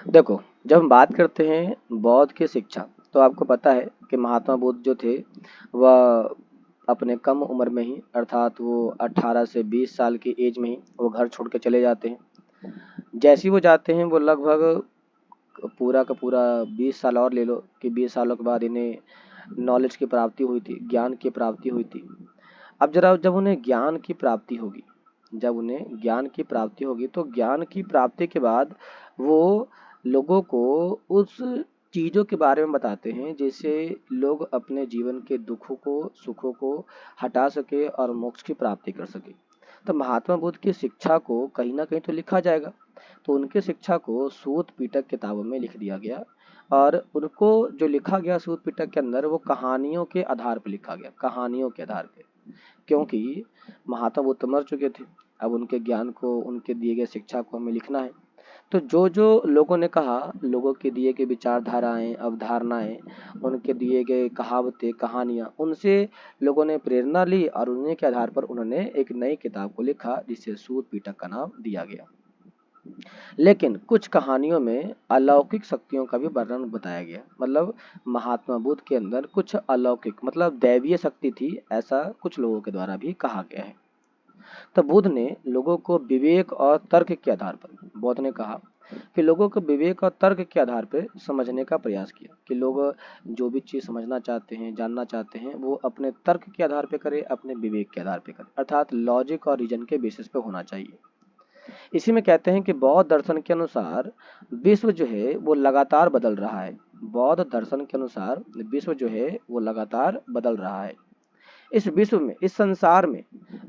देखो, जब हम बात करते हैं बौद्ध की शिक्षा, तो आपको पता है कि महात्मा बुद्ध जो थे वह अपने कम उम्र में ही, अर्थात वो 18 से 20 साल की एज में ही वो घर छोड़ के चले जाते हैं। जैसे ही वो जाते हैं वो लगभग पूरा का पूरा 20 साल और ले लो कि 20 सालों के बाद इन्हें नॉलेज की प्राप्ति हुई थी, ज्ञान की प्राप्ति हुई थी। अब जरा जब उन्हें ज्ञान की प्राप्ति होगी, जब उन्हें ज्ञान की प्राप्ति होगी तो ज्ञान की प्राप्ति के बाद वो लोगों को उस चीज़ों के बारे में बताते हैं जिससे लोग अपने जीवन के दुखों को, सुखों को हटा सके और मोक्ष की प्राप्ति कर सके। तो महात्मा बुद्ध की शिक्षा को कहीं ना कहीं तो लिखा जाएगा। तो उनकी शिक्षा को सूत पीटक किताबों में लिख दिया गया, और उनको जो लिखा गया सूत पिटक के अंदर वो कहानियों के आधार पर लिखा गया, कहानियों के आधार पे। क्योंकि महात्मा बुद्ध तो मर चुके थे, अब उनके ज्ञान को, उनके दिए गए शिक्षा को हमें लिखना है। तो जो जो लोगों ने कहा, लोगों के दिए गए विचारधाराएं, अवधारणाएं, उनके दिए गए कहावतें, कहानियां, उनसे लोगों ने प्रेरणा ली और उन्हीं के आधार पर उन्होंने एक नई किताब को लिखा जिसे सूत पीटक का नाम दिया गया। लेकिन कुछ कहानियों में अलौकिक शक्तियों का भी वर्णन बताया गया, मतलब महात्मा बुद्ध के अंदर कुछ अलौकिक मतलब दैवीय शक्ति थी, ऐसा कुछ लोगों के द्वारा भी कहा गया है। तो बुद्ध ने लोगों को विवेक और तर्क के आधार पर, बुद्ध ने कहा कि लोगों को विवेक और तर्क के आधार पर समझने का प्रयास किया कि लोग जो भी चीज़ समझना चाहते हैं, जानना चाहते हैं, वो अपने तर्क के आधार पर करें, अपने विवेक के आधार पर करें, अर्थात लॉजिक और रीजन के बेसिस पे होना चाहिए। इसी में कहते हैं कि बौद्ध दर्शन के अनुसार विश्व जो है वो लगातार बदल रहा है। बौद्ध दर्शन के अनुसार विश्व जो है वो लगातार बदल रहा है। इस विश्व में, इस संसार में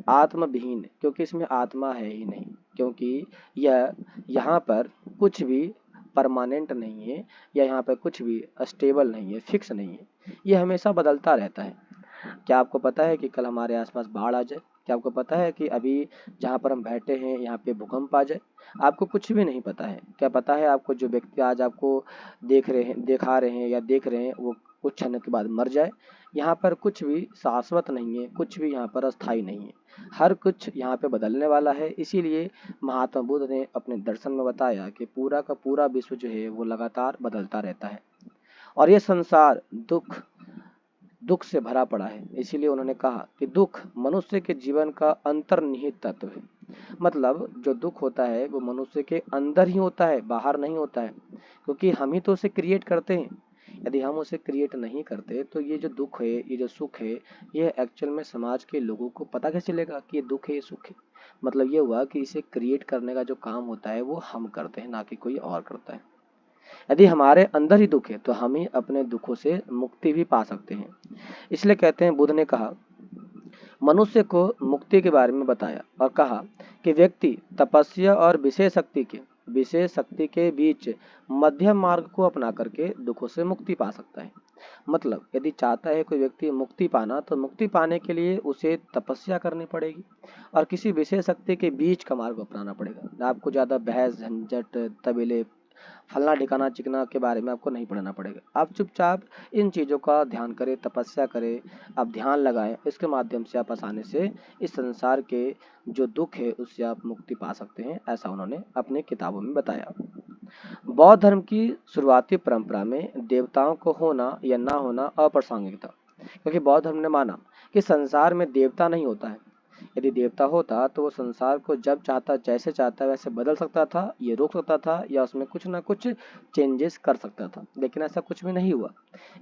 आत्म विहीन, क्योंकि इसमें आत्मा है ही नहीं, क्योंकि यह यहाँ पर कुछ भी परमानेंट नहीं है, या यहाँ पर कुछ भी स्टेबल नहीं है, फिक्स नहीं है, ये हमेशा बदलता रहता है। क्या आपको पता है कि कल हमारे आसपास बाढ़ आ जाए? क्या आपको पता है कि अभी जहाँ पर हम बैठे हैं यहाँ पे भूकंप आ जाए? आपको कुछ भी नहीं पता है। क्या पता है आपको, जो व्यक्ति आज आपको दिखा रहे हैं या देख रहे हैं, वो कुछ क्षण के बाद मर जाए? यहाँ पर कुछ भी शाश्वत नहीं है, कुछ भी यहाँ पर अस्थायी नहीं है, हर कुछ यहाँ पे बदलने वाला है। इसीलिए महात्मा बुद्ध ने अपने दर्शन में बताया कि पूरा का पूरा विश्व जो है वो लगातार बदलता रहता है, और ये संसार दुख दुख से भरा पड़ा है। इसीलिए उन्होंने कहा कि दुख मनुष्य के जीवन का अंतर्निहित तत्व है। मतलब जो दुख होता है वो मनुष्य के अंदर ही होता है, बाहर नहीं होता है, क्योंकि हम ही तो उसे क्रिएट करते हैं। यदि हम उसे क्रिएट नहीं करते तो ये जो दुख है, ये जो सुख है, ये एक्चुअल में समाज के लोगों को पता कैसे चलेगा कि ये दुख है, ये सुख है? मतलब ये हुआ कि इसे क्रिएट करने का जो काम होता है वो हम करते हैं, ना कि कोई और करता है। यदि हमारे अंदर ही दुख है तो हम ही अपने दुखों से मुक्ति भी पा सकते हैं। इसलिए कहते हैं, बुद्ध ने कहा, मनुष्य को मुक्ति के बारे में बताया और कहा कि व्यक्ति तपस्या और विशेष शक्ति के बीच मध्यम मार्ग को अपना करके दुखों से मुक्ति पा सकता है। मतलब यदि चाहता है कोई व्यक्ति मुक्ति पाना, तो मुक्ति पाने के लिए उसे तपस्या करनी पड़ेगी और किसी विशेष शक्ति के बीच का मार्ग अपनाना पड़ेगा। आपको ज़्यादा बहस झंझट, तबेले, फलना ठिकाना चिकना के बारे में आपको नहीं पढ़ना पड़ेगा। आप चुपचाप इन चीज़ों का ध्यान करें, तपस्या करें, आप ध्यान लगाएं, इसके माध्यम से आप आसानी से इस संसार के जो दुख है उससे आप मुक्ति पा सकते हैं, ऐसा उन्होंने अपनी किताबों में बताया। बौद्ध धर्म की शुरुआती परंपरा में देवताओं को होना या ना होना अप्रासंगिक था, क्योंकि बौद्ध धर्म ने माना कि संसार में देवता नहीं होता है। यदि देवता होता तो वो संसार को जब चाहता, जैसे चाहता वैसे बदल सकता था, ये रोक सकता था, या उसमें कुछ ना कुछ चेंजेस कर सकता था, लेकिन ऐसा कुछ भी नहीं हुआ।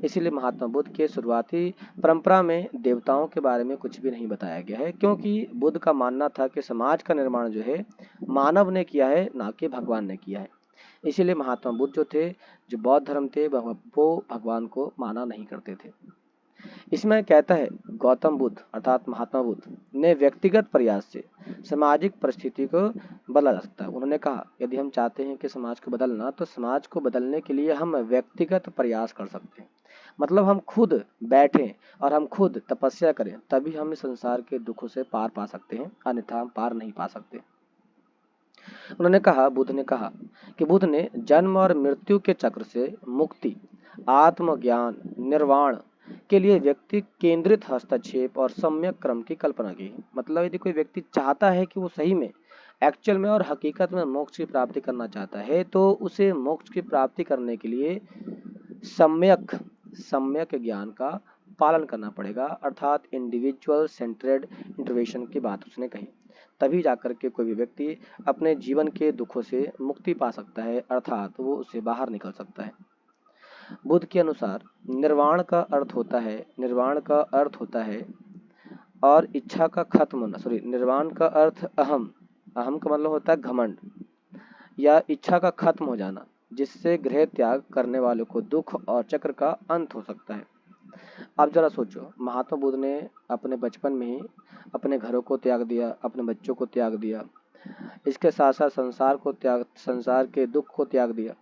इसीलिए महात्मा बुद्ध के शुरुआती परंपरा में देवताओं के बारे में कुछ भी नहीं बताया गया है, क्योंकि बुद्ध का मानना था कि समाज का निर्माण जो है मानव ने किया है, ना कि भगवान ने किया है। इसीलिए महात्मा बुद्ध जो थे, जो बौद्ध धर्म थे, वो भगवान को माना नहीं करते थे। इसमें कहता है, गौतम बुद्ध अर्थात महात्मा बुद्ध ने व्यक्तिगत प्रयास से सामाजिक परिस्थिति को बदला जा सकता है। उन्होंने कहा, यदि हम चाहते हैं कि समाज को बदलना, तो समाज को बदलने के लिए हम व्यक्तिगत प्रयास कर सकते हैं। मतलब हम खुद बैठें और हम खुद तपस्या करें, तभी हम इस संसार के दुखों से पार पा सकते हैं, अन्यथा हम पार नहीं पा सकते। उन्होंने कहा, बुद्ध ने कहा कि बुद्ध ने जन्म और मृत्यु के चक्र से मुक्ति, आत्मज्ञान, निर्वाण के लिए व्यक्ति केंद्रित हस्तक्षेप और सम्यक क्रम की कल्पना की है। मतलब यदि कोई व्यक्ति चाहता है कि वो सही में एक्चुअल में और हकीकत में मोक्ष की प्राप्ति करना चाहता है तो उसे मोक्ष की प्राप्ति करने के लिए सम्यक सम्यक ज्ञान का पालन करना पड़ेगा, अर्थात इंडिविजुअल सेंट्रेड इंटरवेंशन की बात उसने कही। तभी जाकर के कोई भी व्यक्ति अपने जीवन के दुखों से मुक्ति पा सकता है, अर्थात वो उससे बाहर निकल सकता है। बुद्ध के अनुसार निर्वाण का अर्थ होता है और इच्छा का खत्म होना, निर्वाण का अर्थ अहम, अहम का मतलब होता है घमंड या इच्छा का खत्म हो जाना, जिससे गृह त्याग करने वालों को दुख और चक्र का अंत हो सकता है। आप जरा सोचो, महात्मा बुद्ध ने अपने बचपन में ही अपने घरों को त्याग दिया, अपने बच्चों को त्याग दिया, इसके साथ साथ संसार के दुख को त्याग दिया।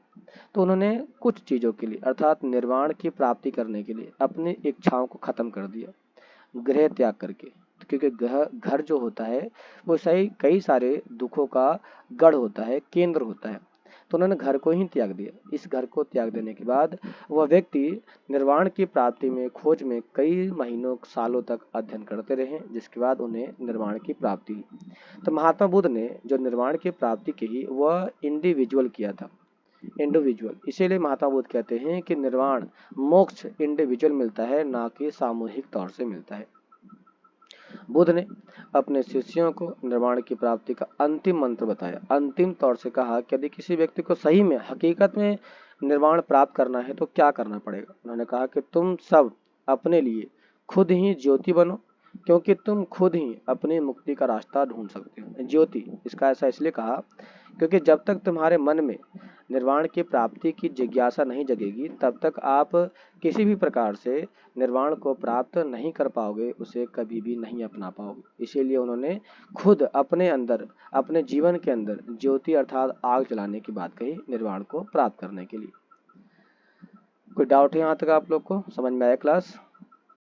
तो उन्होंने कुछ चीजों के लिए अर्थात निर्वाण की प्राप्ति करने के लिए अपनी इच्छाओं को खत्म कर दिया, गृह त्याग करके। क्योंकि घर जो होता है वो सही कई सारे दुखों का गढ़ होता है, केंद्र होता है। तो उन्होंने घर को ही त्याग दिया। इस घर को त्याग देने के बाद वह व्यक्ति निर्वाण की प्राप्ति में खोज में कई महीनों सालों तक अध्ययन करते रहे, जिसके बाद उन्हें निर्वाण की प्राप्ति हुई। तो महात्मा बुद्ध ने जो निर्वाण की प्राप्ति की वह इंडिविजुअल किया था, इंडिविजुअल। इसीलिए महात्मा बुद्ध कहते हैं कि निर्वाण मोक्ष इंडिविजुअल मिलता है, ना कि सामूहिक तौर से मिलता है। बुद्ध ने अपने शिष्यों को निर्वाण की प्राप्ति का अंतिम मंत्र बताया, अंतिम तौर से कहा कि यदि किसी व्यक्ति को सही में हकीकत में निर्वाण प्राप्त करना है तो क्या करना पड़ेगा। उन्होंने कहा कि तुम सब अपने लिए खुद ही ज्योति बनो, क्योंकि तुम खुद ही अपनी मुक्ति का रास्ता ढूंढ सकते हो। ज्योति, इसका ऐसा इसलिए कहा क्योंकि जब तक तुम्हारे मन में निर्वाण की प्राप्ति की जिज्ञासा नहीं जगेगी तब तक आप किसी भी प्रकार से निर्वाण को प्राप्त नहीं कर पाओगे, उसे कभी भी नहीं अपना पाओगे। इसीलिए उन्होंने खुद अपने अंदर, अपने जीवन के अंदर ज्योति अर्थात आग जलाने की बात कही निर्वाण को प्राप्त करने के लिए। कोई डाउट है यहाँ तक आप लोग को समझ में आया क्लास?